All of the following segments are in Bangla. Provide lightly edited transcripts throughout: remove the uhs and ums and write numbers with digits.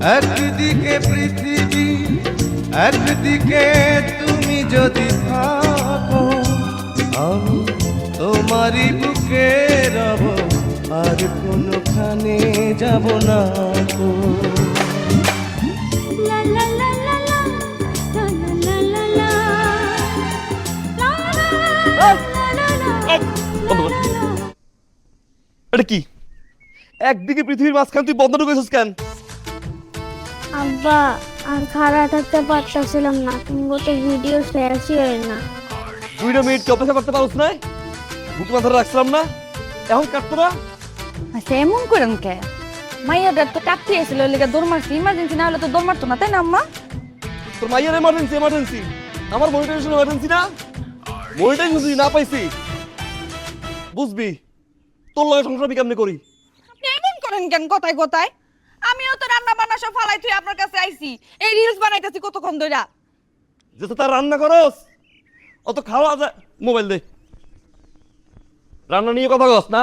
একদিকে পৃথিবী একদিকে তুমি যদি থাকো, আমি তোমারই বুকে রব, আর কোনোখানে যাব না তো। এটা কি? একদিকে পৃথিবীর মাঝখান তুই বন্ধ ঢুকেছিস কেন? আব্বা আর খারাপ থাকতে পারতেছিলাম না, তুমি তো ভিডিও শেয়ারই হয় না। 2 মিনিট কি অপেক্ষা করতে পারছ না? বুক মাথায় রাখছিলাম না, এখন কাটতো না? আচ্ছা এমন করেন কে? মাইয়াটার তো কাটতে এসেছিল, ওই লেগে দৌড় মারছি। ইমার্জেন্সি না হলে তো দৌড় মারতো না, তাই না আম্মা? তোর মাইয়ার এমার্জেন্সি এমার্জেন্সি, আমার মনিটাইজেশন এমার্জেন্সি না? মনিটাইজেশন যদি না পাইছি বুঝবি তোর লগে সংসার আমি কেমনে করি। আপনি এমন করেন কেন কথায় কথায়? আমিও তো রান্না বান্না সব ফালাই তুই আপনার কাছে আইছি, এই রিলস বানাইতেছি কতক্ষণ ধইরা। যেটা তার রান্না করস অত খাওয়া যায়। মোবাইল দে, রান্না নিয়ে কথা কস না।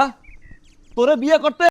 তোরে বিয়ে করতে